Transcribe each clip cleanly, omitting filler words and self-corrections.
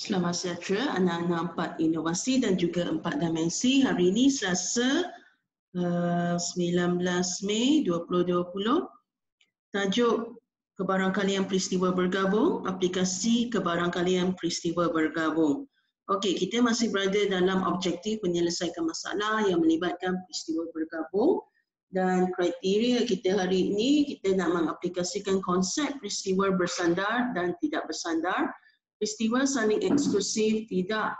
Selamat sejahtera anak-anak 4 inovasi dan juga 4 dimensi. Hari ini Selasa 19 Mei 2020. Tajuk kebarangkalian peristiwa bergabung, aplikasi kebarangkalian peristiwa bergabung. Okey, kita masih berada dalam objektif menyelesaikan masalah yang melibatkan peristiwa bergabung. Dan kriteria kita hari ini, kita nak mengaplikasikan konsep peristiwa bersandar dan tidak bersandar. Peristiwa saling eksklusif, tidak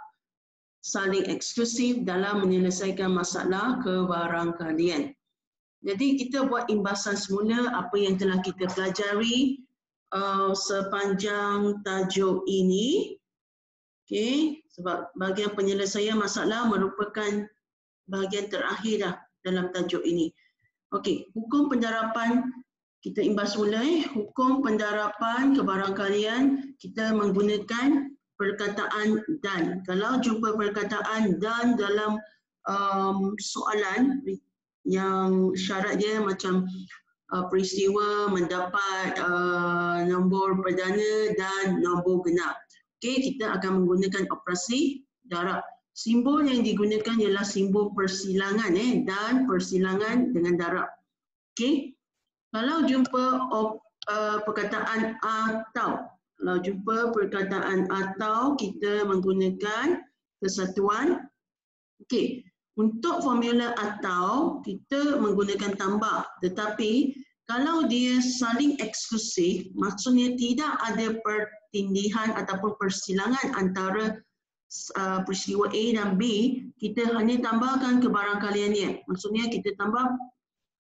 saling eksklusif dalam menyelesaikan masalah kebarangkalian. Jadi kita buat imbasan semula apa yang telah kita pelajari sepanjang tajuk ini. Okey, sebab bahagian penyelesaian masalah merupakan bahagian terakhir dah dalam tajuk ini. Okey, hukum pendarapan kita imbas semula. Hukum pendarapan kebarangkalian kita menggunakan perkataan dan. Kalau jumpa perkataan dan dalam soalan yang syarat dia macam peristiwa mendapat nombor perdana dan nombor genap. Okey, kita akan menggunakan operasi darab. Simbol yang digunakan ialah simbol persilangan dan persilangan dengan darab. Okey. Kalau jumpa perkataan atau, kita menggunakan kesatuan. Okey, untuk formula atau kita menggunakan tambah, tetapi kalau dia saling eksklusif, maksudnya tidak ada pertindihan ataupun persilangan antara peristiwa A dan B, kita hanya tambahkan kebarangkaliannya. Maksudnya kita tambah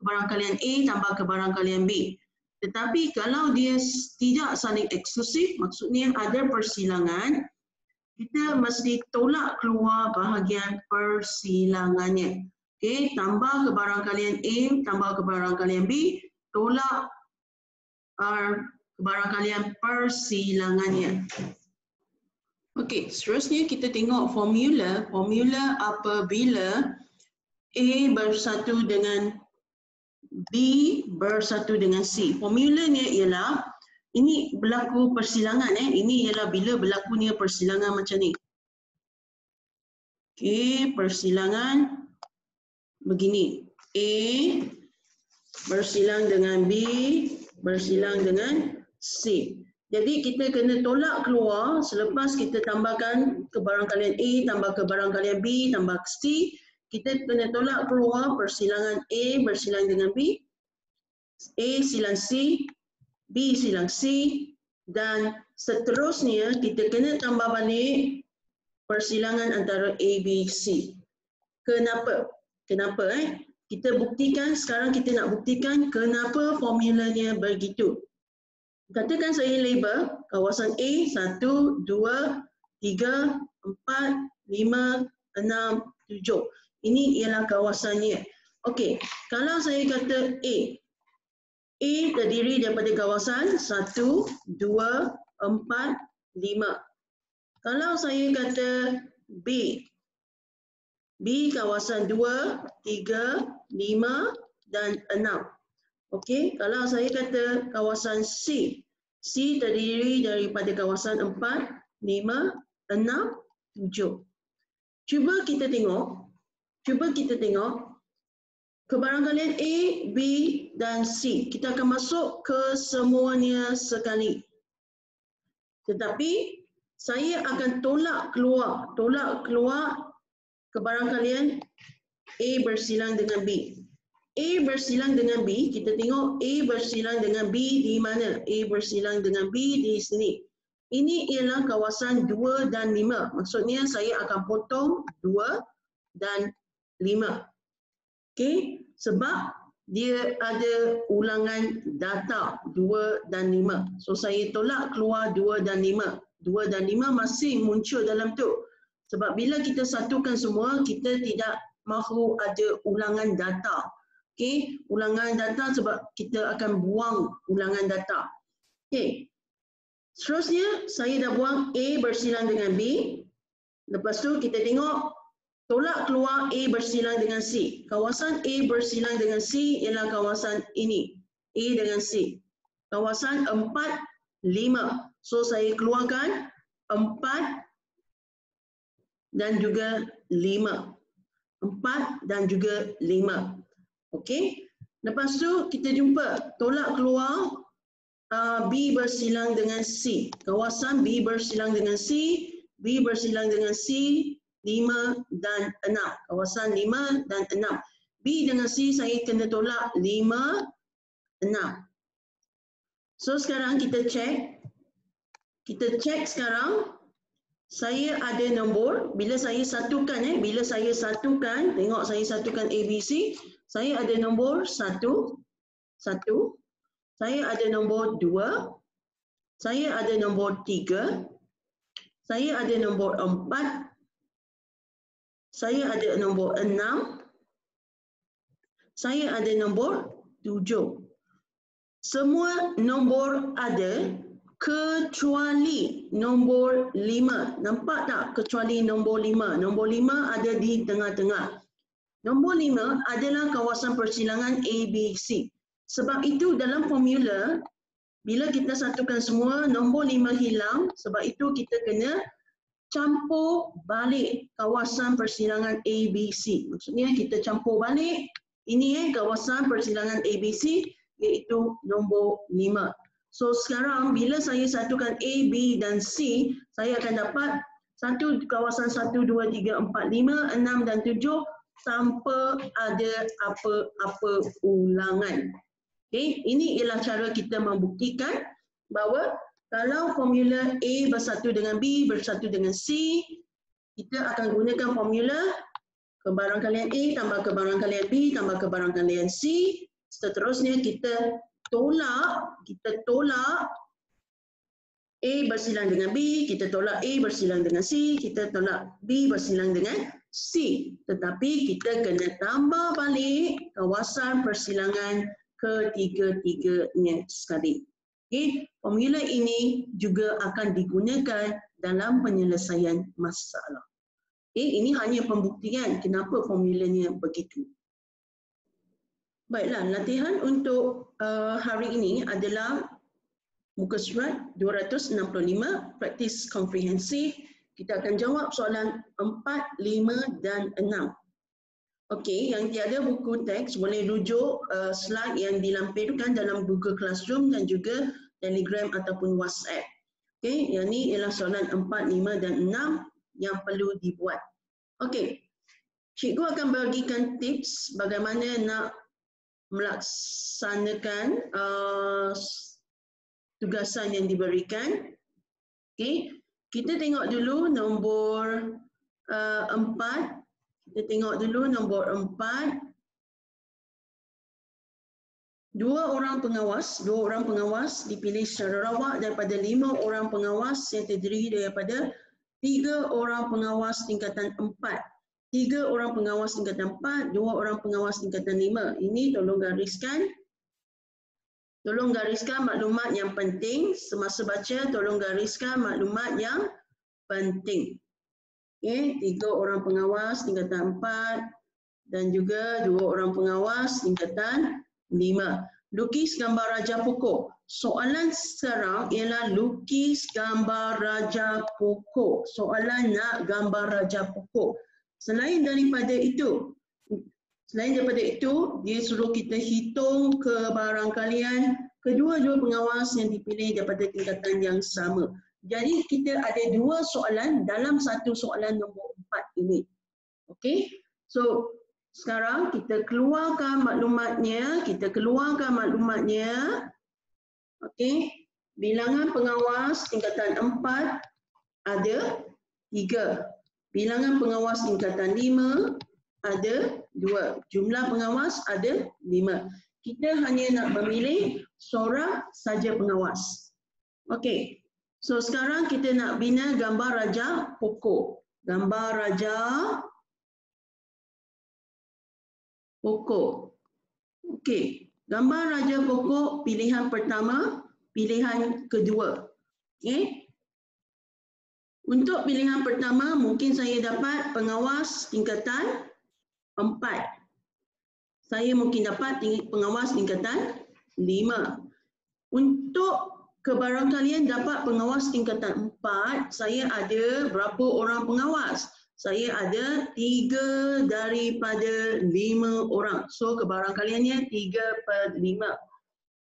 kebarangkalian A tambah kebarangkalian B. Tetapi kalau dia tidak saling eksklusif, maksudnya ada persilangan, kita mesti tolak keluar bahagian persilangannya. Okey, tambah kebarangkalian A tambah kebarangkalian B, tolak kebarangkalian persilangannya. Okey, seterusnya kita tengok formula. Formula apabila A bersatu dengan B bersatu dengan C. Formulanya ialah, ini berlaku persilangan ini ialah bila berlakunya persilangan macam ni. Okey, persilangan begini. A bersilang dengan B bersilang dengan C. Jadi kita kena tolak keluar selepas kita tambahkan kebarangkalian A tambah kebarangkalian B tambah C. Kita kena tolak keluar persilangan A bersilang dengan B, A silang C, B silang C, dan seterusnya kita kena tambah balik persilangan antara A, B, C. Kenapa? Kita buktikan, sekarang kita nak buktikan kenapa formulanya begitu. Katakan saya label kawasan A 1, 2, 3, 4, 5, 6, 7. Ini ialah kawasannya. Okey, kalau saya kata A terdiri daripada kawasan 1, 2, 4, 5. Kalau saya kata B kawasan 2, 3, 5 dan 6. Okey, kalau saya kata kawasan C terdiri daripada kawasan 4, 5, 6, 7. Cuba kita tengok kebarangkalian A, B dan C. Kita akan masuk ke semuanya sekali. Tetapi saya akan tolak keluar kebarangkalian A bersilang dengan B. A bersilang dengan B, kita tengok A bersilang dengan B di mana? A bersilang dengan B di sini. Ini ialah kawasan 2 dan 5. Maksudnya saya akan potong 2 dan 5. Okey, sebab dia ada ulangan data 2 dan 5. So saya tolak keluar 2 dan 5. 2 dan 5 masih muncul dalam tu. Sebab bila kita satukan semua, kita tidak mahu ada ulangan data. Okey, ulangan data sebab kita akan buang ulangan data. Okey. Seterusnya saya dah buang A bersilang dengan B. Lepas tu kita tengok tolak keluar A bersilang dengan C. Kawasan A bersilang dengan C ialah kawasan ini. A dengan C. Kawasan 4, 5. So saya keluarkan 4, dan juga 5. 4 dan juga 5. Okey. Lepas tu kita jumpa tolak keluar B bersilang dengan C. Kawasan B bersilang dengan C, B bersilang dengan C, 5 dan 6. Kawasan 5 dan 6. B dengan C saya kena tolak 5, 6. So sekarang kita check. Kita check sekarang. Saya ada nombor, bila saya satukan, tengok saya satukan ABC, saya ada nombor 1, 1, saya ada nombor 2, saya ada nombor 3, saya ada nombor 4, saya ada nombor 6, saya ada nombor 7. Semua nombor ada kecuali nombor 5. Nampak tak? Kecuali nombor 5. Nombor 5 ada di tengah-tengah. Nombor 5 adalah kawasan persilangan ABC. Sebab itu dalam formula, bila kita satukan semua, nombor 5 hilang. Sebab itu kita kena campur balik kawasan persilangan ABC. Maksudnya kita campur balik. Ini kawasan persilangan ABC iaitu nombor 5. So sekarang bila saya satukan A, B dan C, saya akan dapat satu kawasan 1, 2, 3, 4, 5, 6 dan 7 tanpa ada apa-apa ulangan. Okay, ini ialah cara kita membuktikan bahawa kalau formula A bersatu dengan B bersatu dengan C, kita akan gunakan formula kebarangkalian A tambah kebarangkalian B tambah kebarangkalian C. Seterusnya kita tolak A bersilang dengan B, kita tolak A bersilang dengan C, kita tolak B bersilang dengan C. Tetapi kita kena tambah balik kawasan persilangan ketiga-tiganya sekali. Okay. Formula ini juga akan digunakan dalam penyelesaian masalah. Okay. Ini hanya pembuktian kenapa formulanya begitu. Baiklah, latihan untuk hari ini adalah muka surat 265, praktis komprehensif. Kita akan jawab soalan 4, 5 dan 6. Okey, yang tiada buku teks boleh rujuk slide yang dilampirkan dalam Google Classroom dan juga Telegram ataupun WhatsApp. Okey, yang ni ialah soalan 4, 5 dan 6 yang perlu dibuat. Okey, cikgu akan bagikan tips bagaimana nak melaksanakan tugasan yang diberikan. Okay. Kita tengok dulu nombor 4. Kita tengok dulu nombor 4. Dua orang pengawas dipilih secara rawak daripada 5 orang pengawas yang terdiri daripada 3 orang pengawas tingkatan 4. 3 orang pengawas tingkatan 4, 2 orang pengawas tingkatan 5. Ini tolong gariskan. Tolong gariskan maklumat yang penting. Semasa baca, tolong gariskan maklumat yang penting. Okay, 3 orang pengawas tingkatan 4 dan juga 2 orang pengawas tingkatan 5. Lukis gambar raja pokok. Soalan sekarang ialah lukis gambar raja pokok. Soalan nak gambar raja pokok. Selain daripada itu, dia suruh kita hitung kebarangkalian kedua-dua pengawas yang dipilih daripada tingkatan yang sama. Jadi kita ada 2 soalan dalam satu soalan nombor 4 ini. Okey. So sekarang kita keluarkan maklumatnya, Okey. Bilangan pengawas tingkatan 4 ada 3. Bilangan pengawas tingkatan 5 ada 2. Jumlah pengawas ada 5. Kita hanya nak memilih seorang saja pengawas. Okey. So sekarang kita nak bina gambar raja pokok. Gambar raja pokok. Okey. Gambar raja pokok pilihan pertama, pilihan kedua. Okey. Untuk pilihan pertama, mungkin saya dapat pengawas tingkatan 4. Saya mungkin dapat pengawas tingkatan 5. Untuk kebarangkalian dapat pengawas tingkatan 4, saya ada berapa orang pengawas? saya ada 3 daripada 5 orang. So kebarangkaliannya 3/5.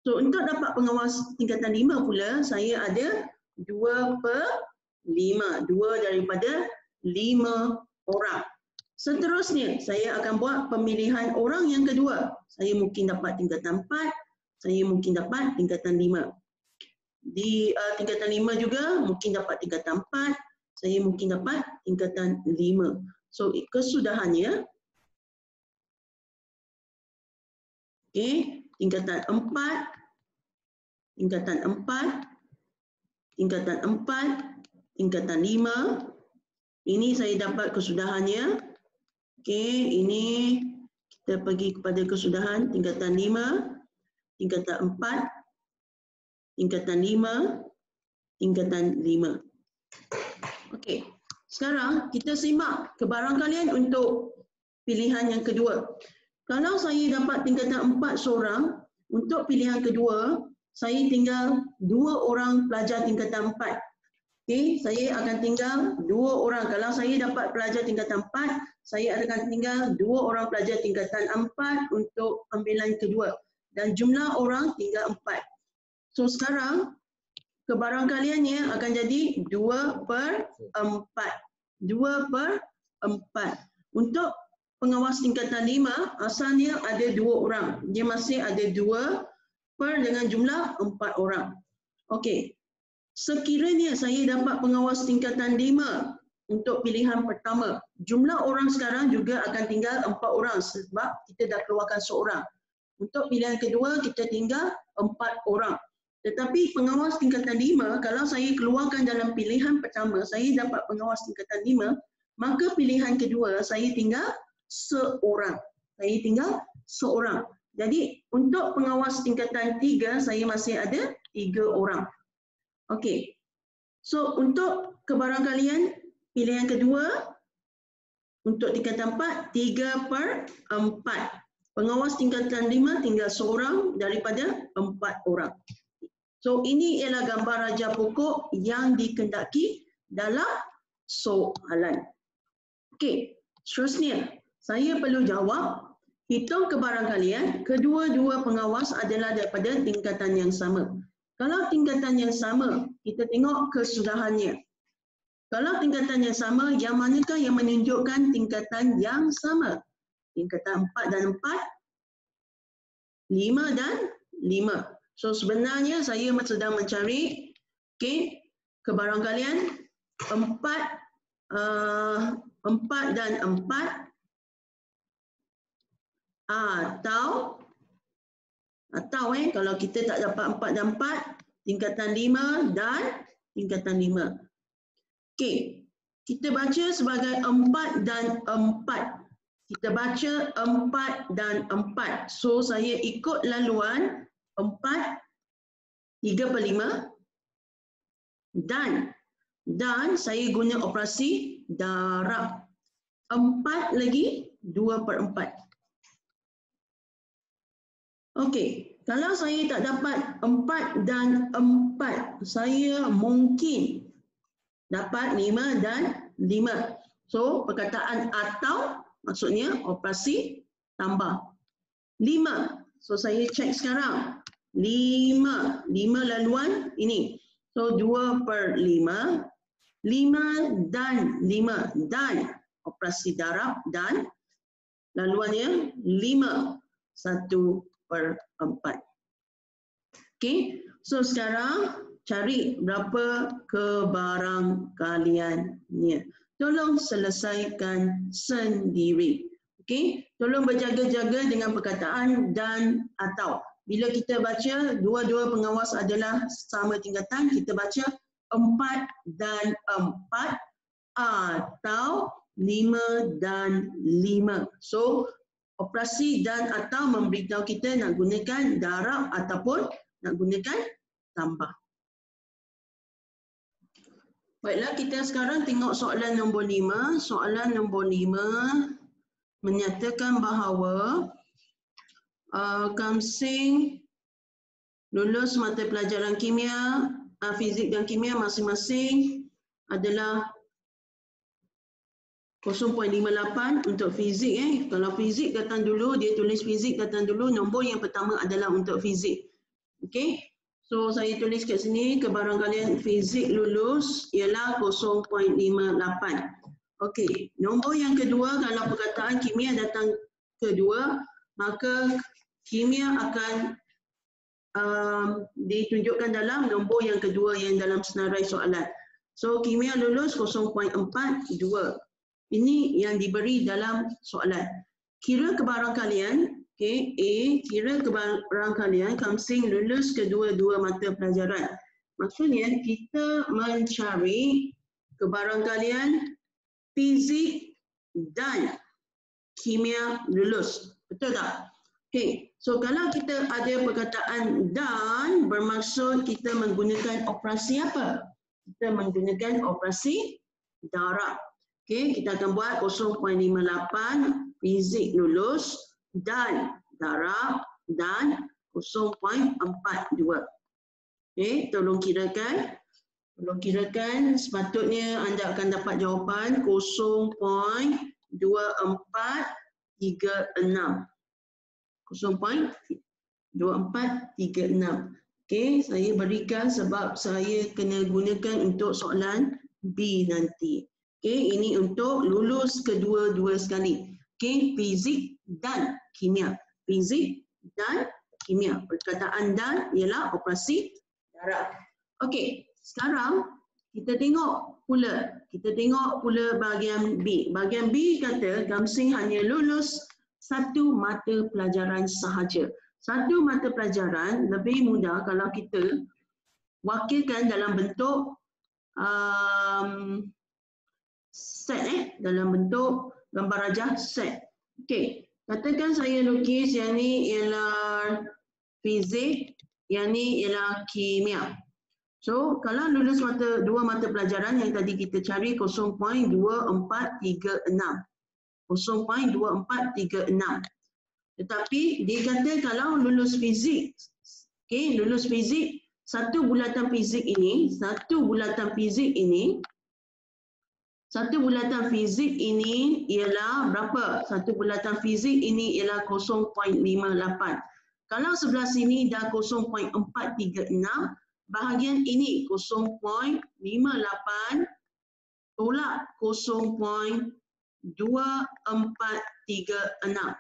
So untuk dapat pengawas tingkatan 5 pula, saya ada 2/5. 2 daripada 5 orang. Seterusnya, saya akan buat pemilihan orang yang kedua. Saya mungkin dapat tingkatan 4, saya mungkin dapat tingkatan 5. Di tingkatan 5 juga mungkin dapat tingkatan 4, saya mungkin dapat tingkatan 5. So kesudahannya, tingkatan 4, tingkatan 4, tingkatan 4, tingkatan 5. Ini saya dapat kesudahannya. Ini kita pergi kepada kesudahan tingkatan 5, tingkatan 4, tingkatan 5, tingkatan 5. Okey, sekarang kita simak kebarangkalian untuk pilihan yang kedua. Kalau saya dapat tingkatan 4 seorang, untuk pilihan kedua, saya tinggal 2 orang pelajar tingkatan 4. Okey, saya akan tinggal 2 orang. Kalau saya dapat pelajar tingkatan 4, saya akan tinggal 2 orang pelajar tingkatan 4 untuk pemilihan kedua. Dan jumlah orang tinggal 4. So sekarang, kebarangkaliannya akan jadi 2/4. 2/4. Untuk pengawas tingkatan 5, asalnya ada 2 orang. Dia masih ada 2 dengan jumlah 4 orang. Okey. Sekiranya saya dapat pengawas tingkatan 5 untuk pilihan pertama, jumlah orang sekarang juga akan tinggal 4 orang sebab kita dah keluarkan seorang. Untuk pilihan kedua, kita tinggal 4 orang. Tetapi pengawas tingkatan 5, kalau saya keluarkan dalam pilihan pertama, saya dapat pengawas tingkatan 5, maka pilihan kedua saya tinggal seorang. Saya tinggal seorang. Jadi untuk pengawas tingkatan 3, saya masih ada 3 orang. Okey. So untuk kebarangkalian pilihan kedua, untuk tingkatan 4, 3/4. Pengawas tingkatan 5 tinggal seorang daripada 4 orang. So ini ialah gambar raja pokok yang dikendaki dalam soalan. Okey, seterusnya saya perlu jawab, hitung kebarangkalian kedua-dua pengawas adalah daripada tingkatan yang sama. Kalau tingkatan yang sama, kita tengok kesudahannya. Kalau tingkatan yang sama, yang manakah yang menunjukkan tingkatan yang sama? Tingkatan 4 dan 4, 5 dan 5. So sebenarnya saya sedang mencari kebarangkalian 4 dan 4 atau kalau kita tak dapat 4 dan 4, tingkatan 5 dan tingkatan 5. Okey, kita baca sebagai 4 dan 4. Kita baca 4 dan 4. So saya ikut laluan 4, 3/5 dan saya guna operasi darab. 4 lagi 2/4. Okey, kalau saya tak dapat 4 dan 4, saya mungkin dapat 5 dan 5. So perkataan atau maksudnya operasi tambah. 5. So saya cek sekarang. 5 laluan ini. So 2/5. 5 dan 5 dan operasi darab dan laluannya 5. 1/4. Okey. So sekarang cari berapa kebarangkaliannya. Tolong selesaikan sendiri. Okey, tolong berjaga-jaga dengan perkataan dan atau. Bila kita baca dua-dua pengawas adalah sama tingkatan, kita baca 4 dan 4 atau 5 dan 5. So, operasi dan atau memberitahu kita nak gunakan darab ataupun nak gunakan tambah. Baiklah, kita sekarang tengok soalan nombor 5. Soalan nombor 5 menyatakan bahawa Kamsing lulus mata pelajaran kimia, fizik dan kimia masing-masing adalah 0.58 untuk fizik. Kalau fizik datang dulu, dia tulis fizik datang dulu, nombor yang pertama adalah untuk fizik. Okey. So saya tulis kat sini, kebarangkalian fizik lulus ialah 0.58. Okey, nombor yang kedua, kalau perkataan kimia datang kedua, maka kimia akan ditunjukkan dalam nombor yang kedua yang dalam senarai soalan. So kimia lulus 0.42. Ini yang diberi dalam soalan. Kira kebarangkalian, okay, A, kira kebarangkalian Kamsing lulus kedua-dua mata pelajaran. Maksudnya kita mencari kebarangkalian fizik dan kimia lulus. Betul tak? Okay. So kalau kita ada perkataan dan, bermaksud kita menggunakan operasi apa? Kita menggunakan operasi darab. Okay, kita akan buat 0.58 fizik lulus dan darab dan 0.42. Okay, tolong kirakan. Tolong kirakan, sepatutnya anda akan dapat jawapan 0.2436. 0.2436. Okay, saya berikan sebab saya kena gunakan untuk soalan B nanti. Okay, ini untuk lulus kedua-dua sekali. Okay, fizik dan kimia. Fizik dan kimia. Perkataan dan ialah operasi darab. Okay, sekarang kita tengok pula. Kita tengok pula bahagian B. Bahagian B kata Kamsing hanya lulus satu mata pelajaran sahaja. Satu mata pelajaran lebih mudah kalau kita wakilkan dalam bentuk set, dalam bentuk gambar rajah set. Okey, katakan saya lukis yang ni ialah fizik, yang ni ialah kimia. So, kalau lulus dua mata pelajaran yang tadi kita cari 0.2436. 0.2436. Tetapi dia kata kalau lulus fizik, okey, lulus fizik, satu bulatan fizik ini ialah berapa? Satu bulatan fizik ini ialah 0.58. Kalau sebelah sini dah 0.436, bahagian ini 0.58 tolak 0.2436.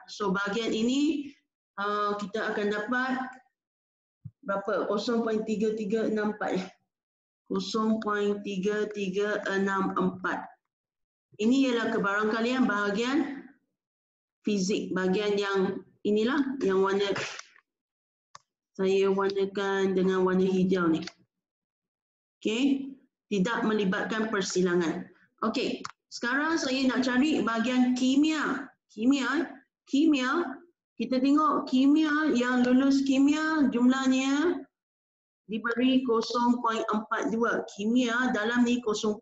So bahagian ini kita akan dapat berapa? 0.3364. 0.3364. Ini ialah kebarangkalian bahagian fizik. Bahagian yang inilah yang warna, saya warnakan dengan warna hijau ni. Okey, tidak melibatkan persilangan. Okey, sekarang saya nak cari bahagian kimia. Kimia, kita tengok kimia yang lulus kimia jumlahnya diberi 0.42. Kimia dalam ni 0.42.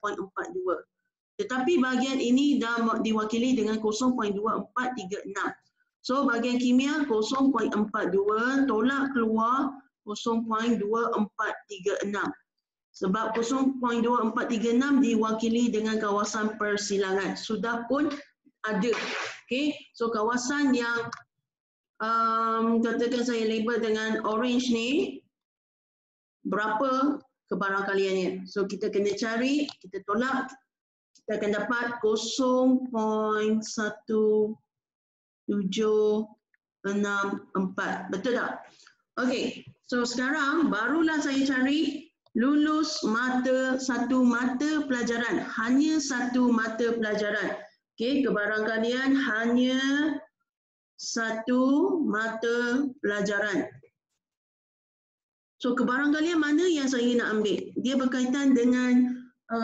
Tetapi bahagian ini dah diwakili dengan 0.2436. So bahagian kimia 0.42 tolak keluar 0.2436. Sebab 0.2436 diwakili dengan kawasan persilangan. Sudah pun ada. Okay. So kawasan yang katakan saya label dengan orange ni, berapa kebarangkaliannya. So kita kena cari, kita tolak, kita akan dapat 0.1764. Betul tak? Okey. So sekarang barulah saya cari lulus satu mata pelajaran. Hanya satu mata pelajaran. Okey, kebarangkalian hanya satu mata pelajaran. So kebarangkalian mana yang saya nak ambil? Dia berkaitan dengan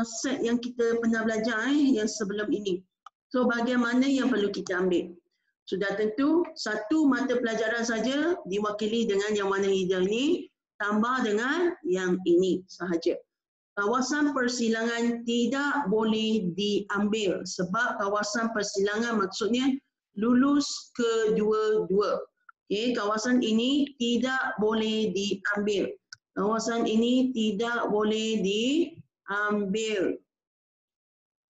set yang kita pernah belajar yang sebelum ini. So bahagian mana yang perlu kita ambil? Sudah tentu satu mata pelajaran saja diwakili dengan yang warna hijau ini, tambah dengan yang ini sahaja. Kawasan persilangan tidak boleh diambil sebab kawasan persilangan maksudnya lulus kedua-dua. Okay, kawasan ini tidak boleh diambil. Kawasan ini tidak boleh diambil.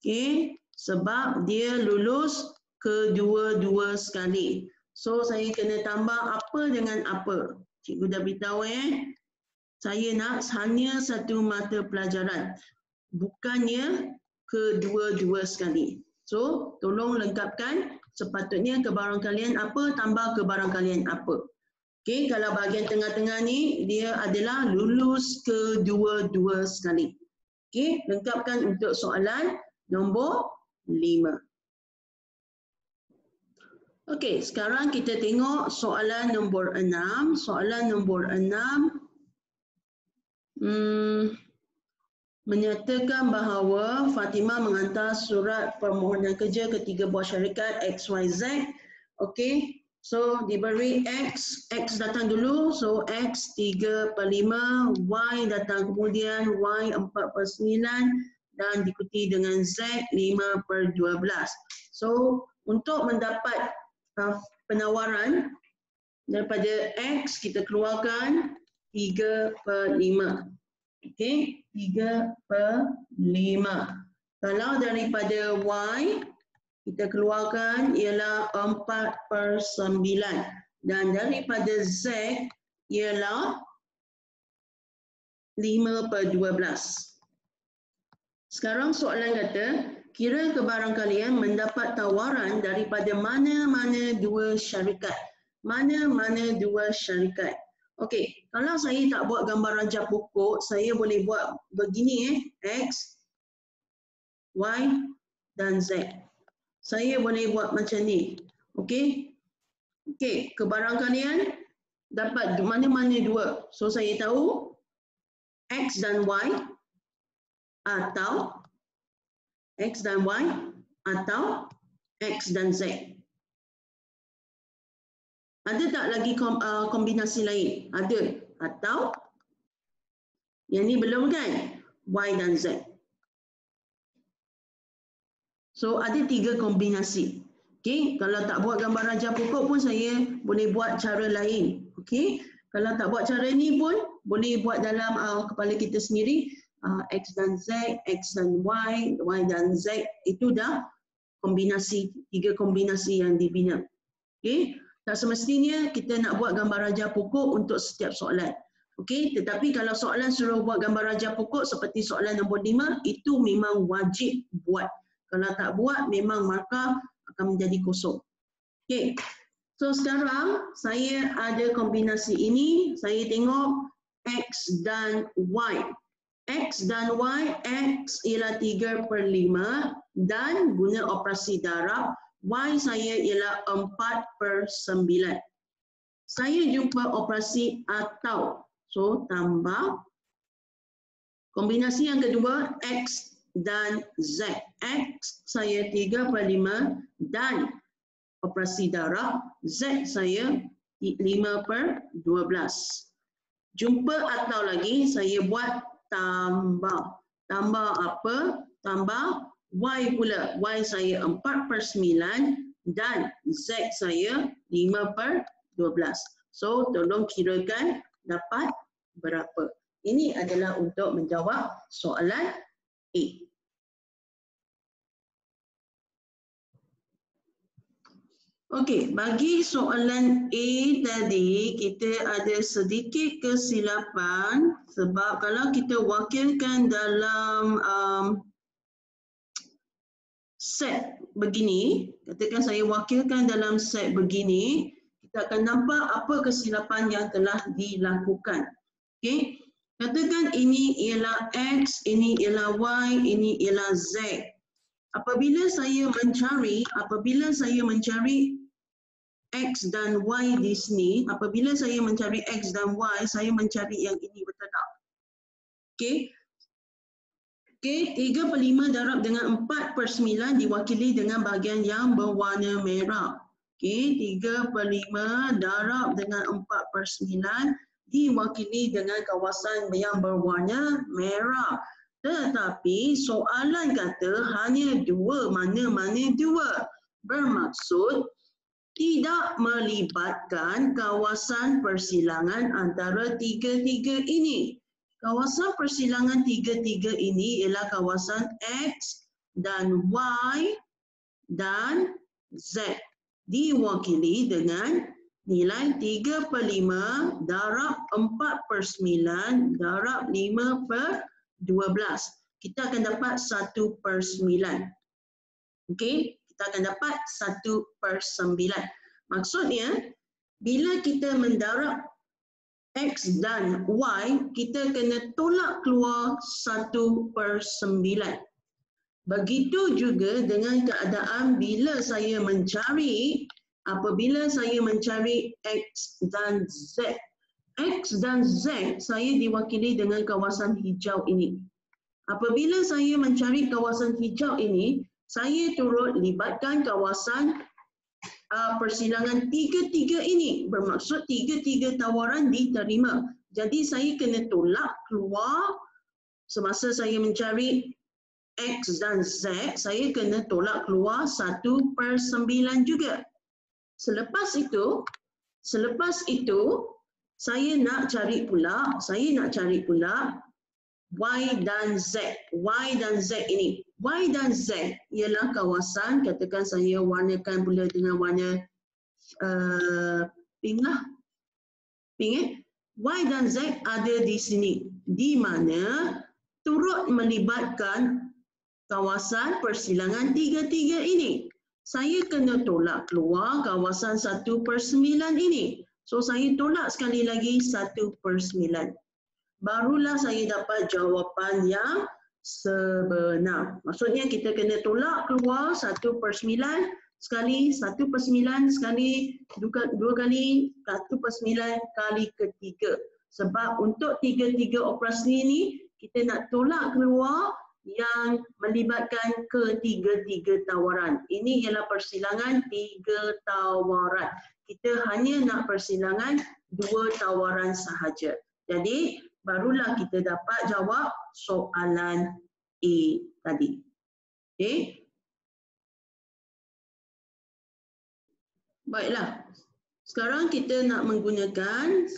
Okay, Sebab dia lulus kedua-dua sekali. So saya kena tambah apa dengan apa. Cikgu dah beritahu saya nak hanya satu mata pelajaran. Bukannya kedua-dua sekali. So tolong lengkapkan sepatutnya kebarang kalian apa tambah kebarang kalian apa. Okey, kalau bahagian tengah-tengah ni dia adalah lulus kedua-dua sekali. Okey, lengkapkan untuk soalan nombor 5. Okey, sekarang kita tengok soalan nombor 6. Soalan nombor 6 menyatakan bahawa Fatimah menghantar surat permohonan kerja ke 3 buah syarikat XYZ. Okey, so diberi X datang dulu, so X 3/5, Y datang kemudian, Y 4/9 dan diikuti dengan Z 5/12. So untuk mendapat penawaran daripada X kita keluarkan 3/5. Okey, 3/5. Kalau daripada Y kita keluarkan ialah 4/9 dan daripada Z ialah 5/12. Sekarang soalan kata, kira kebarang kalian mendapat tawaran daripada mana-mana dua syarikat. Mana-mana dua syarikat. Okey, kalau saya tak buat gambar rajah pokok, saya boleh buat begini X, Y dan Z. Saya boleh buat macam ni. Okey. Okey, kebarang kalian dapat mana-mana dua. So saya tahu X dan Y atau X dan Y atau X dan Z. Ada tak lagi kombinasi lain? Ada. Atau yang ni belum kan? Y dan Z. So ada 3 kombinasi. Okey, kalau tak buat gambar rajah pokok pun saya boleh buat cara lain. Okey, kalau tak buat cara ni pun boleh buat dalam kepala kita sendiri. X dan Z, X dan Y, Y dan Z. Itu dah kombinasi, 3 kombinasi yang dibina. Okey. Tak semestinya kita nak buat gambar rajah pokok untuk setiap soalan. Okey, tetapi kalau soalan suruh buat gambar rajah pokok seperti soalan nombor 5, itu memang wajib buat. Kalau tak buat, memang markah akan menjadi kosong. Okey, so sekarang saya ada kombinasi ini. Saya tengok X dan Y. X dan Y, X ialah 3/5 dan guna operasi darab. Y saya ialah 4/9. Saya jumpa operasi atau. So, tambah. Kombinasi yang kedua, X dan Z. X saya 3/5 dan operasi darab. Z saya 5/12. Jumpa atau lagi, saya buat tambah. Tambah apa? Tambah Y pula. Y saya 4/9 dan Z saya 5/12. So, tolong kirakan dapat berapa. Ini adalah untuk menjawab soalan A. Okey, bagi soalan A tadi, kita ada sedikit kesilapan sebab kalau kita wakilkan dalam set begini, katakan saya wakilkan dalam set begini, kita akan nampak apa kesilapan yang telah dilakukan. Okey, katakan ini ialah X, ini ialah Y, ini ialah Z. Apabila saya mencari X dan Y di sini, apabila saya mencari X dan Y, saya mencari yang ini, betul tak? Okey. Okey, 3/5 darab dengan 4/9 diwakili dengan bahagian yang berwarna merah. Okey, 3/5 darab dengan 4/9 diwakili dengan kawasan yang berwarna merah. Tetapi soalan kata hanya dua, mana-mana dua. Bermaksud tidak melibatkan kawasan persilangan antara tiga-tiga ini. Kawasan persilangan tiga-tiga ini ialah kawasan X, dan Y dan Z diwakili dengan nilai 3/5 darab 4/9 darab 5/12. Kita akan dapat 1/9. Okey, kita akan dapat 1/9. Maksudnya, bila kita mendarab X dan Y, kita kena tolak keluar 1/9. Begitu juga dengan keadaan bila saya mencari, apabila saya mencari X dan Z. X dan Z saya diwakili dengan kawasan hijau ini. Apabila saya mencari kawasan hijau ini, saya turut libatkan kawasan persilangan tiga-tiga ini. Bermaksud tiga-tiga tawaran diterima. Jadi saya kena tolak keluar semasa saya mencari X dan Z, saya kena tolak keluar 1/9 juga. Selepas itu, saya nak cari pula Y dan Z. Y dan Z ini. Y dan Z ialah kawasan, katakan saya warnakan pula dengan warna pink lah. Pink Y dan Z ada di sini. Di mana turut melibatkan kawasan persilangan tiga-tiga ini. Saya kena tolak keluar kawasan 1/9 ini. So saya tolak sekali lagi 1/9. Barulah saya dapat jawapan yang sebenar. Maksudnya kita kena tolak keluar 1/9 sekali, 1/9 sekali, dua kali, 1/9 kali ketiga. Sebab untuk tiga-tiga operasi ini, kita nak tolak keluar yang melibatkan ketiga-tiga tawaran. Ini ialah persilangan 3 tawaran. Kita hanya nak persilangan 2 tawaran sahaja. Jadi, barulah kita dapat jawab soalan A tadi. Okey. Baiklah. Sekarang kita nak menggunakan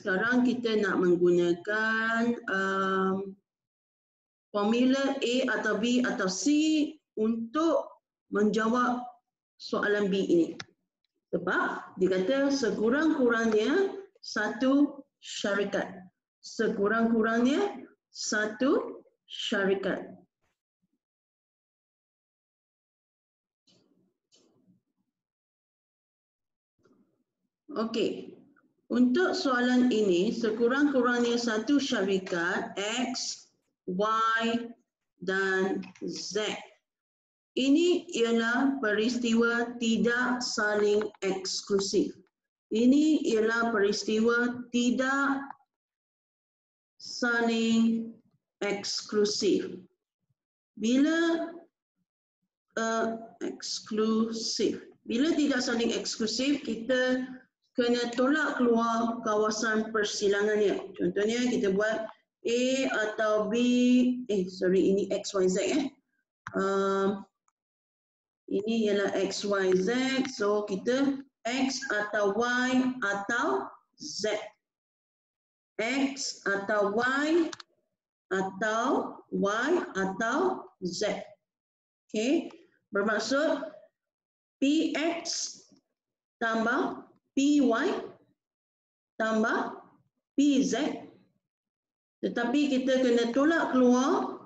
formula A atau B atau C untuk menjawab soalan B ini. Sebab dia kata sekurang-kurangnya satu syarikat. Sekurang-kurangnya satu syarikat. Okey. Untuk soalan ini, sekurang-kurangnya satu syarikat X, Y dan Z. Ini ialah peristiwa tidak saling eksklusif. Ini ialah peristiwa tidak saling eksklusif. Bila Bila tidak saling eksklusif, kita kena tolak keluar kawasan persilangannya. Contohnya kita buat A atau B, ini X, Y, Z. Ini ialah X, Y, Z. So kita X atau Y atau Z. X atau Y atau Y atau Z. Okey. Bermaksud PX tambah PY tambah PZ. Tetapi kita kena tolak keluar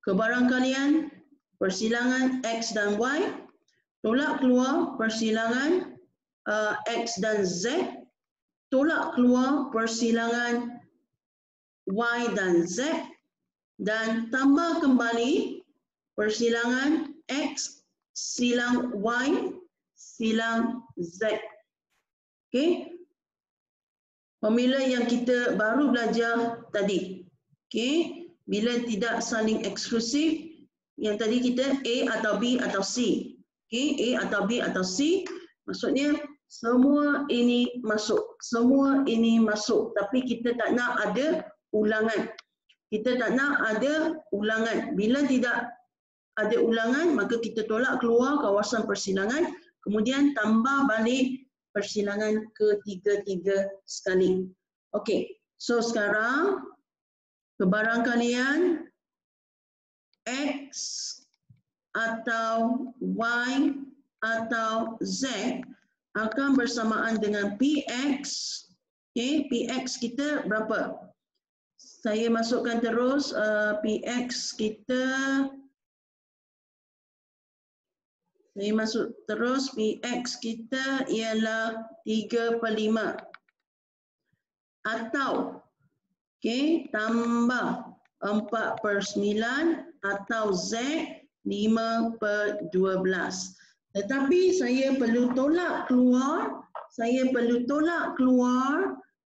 kebarangkalian persilangan X dan Y, tolak keluar persilangan X dan Z, tolak keluar persilangan Y dan Z, dan tambah kembali persilangan X silang Y silang Z. Okey. Formula yang kita baru belajar tadi. Okey. Bila tidak saling eksklusif, yang tadi kita A atau B atau C. Okey, A atau B atau C, maksudnya semua ini masuk. Semua ini masuk. Tapi kita tak nak ada ulangan. Kita tak nak ada ulangan. Bila tidak ada ulangan, maka kita tolak keluar kawasan persilangan, kemudian tambah balik persilangan ketiga-tiga sekali. Okey, so sekarang kebarangkalian X atau Y atau Z akan bersamaan dengan PX. Okay, PX kita berapa? Saya masukkan terus PX kita. Saya masuk terus PX kita ialah 3/5. Atau okay, tambah 4/9 atau Z 5/12. Tetapi saya perlu tolak keluar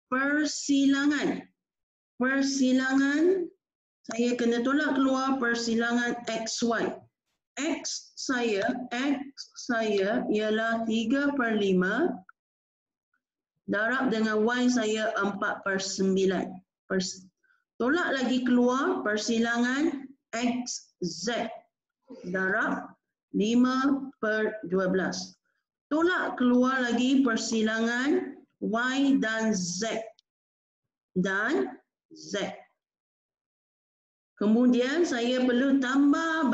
persilangan. Saya kena tolak keluar persilangan XY. X saya ialah 3/5 darab dengan Y saya 4/9. Tolak lagi keluar persilangan XZ darab 5/12. Tolak keluar lagi persilangan Y dan Z. Kemudian saya perlu tambah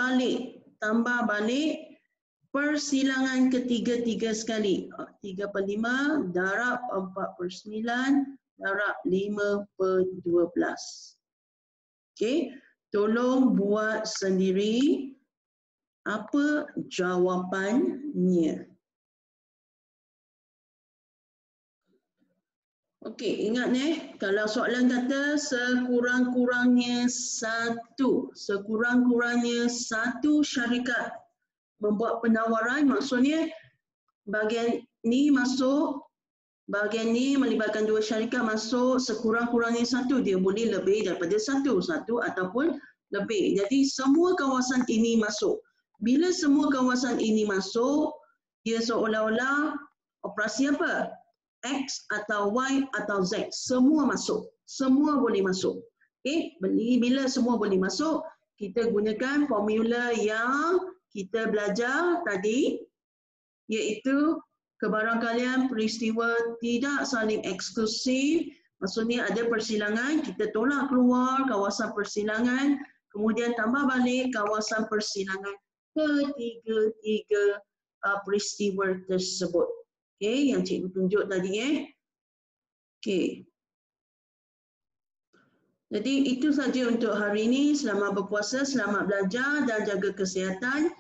balik persilangan ketiga-tiga sekali. 3/5 darab 4/9 darab 5/12. Okey, tolong buat sendiri apa jawapannya. Okey, ingat kalau soalan kata sekurang-kurangnya satu syarikat membuat penawaran, maksudnya bahagian ni melibatkan dua syarikat masuk, sekurang-kurangnya satu, dia boleh lebih daripada satu ataupun lebih. Jadi semua kawasan ini masuk. Bila semua kawasan ini masuk, dia seolah-olah operasi apa? X atau Y atau Z, semua masuk, semua boleh masuk. Okay? Bila semua boleh masuk, kita gunakan formula yang kita belajar tadi, iaitu kebarangkalian peristiwa tidak saling eksklusif. Maksudnya ada persilangan, kita tolak keluar kawasan persilangan, kemudian tambah balik kawasan persilangan ketiga-tiga peristiwa tersebut. Okay, yang cikgu tunjuk tadi Okay. Jadi itu saja untuk hari ini. Selamat berpuasa, selamat belajar dan jaga kesihatan.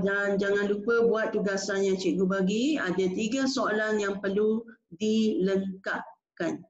Dan jangan lupa buat tugasan yang cikgu bagi. Ada 3 soalan yang perlu dilengkapkan.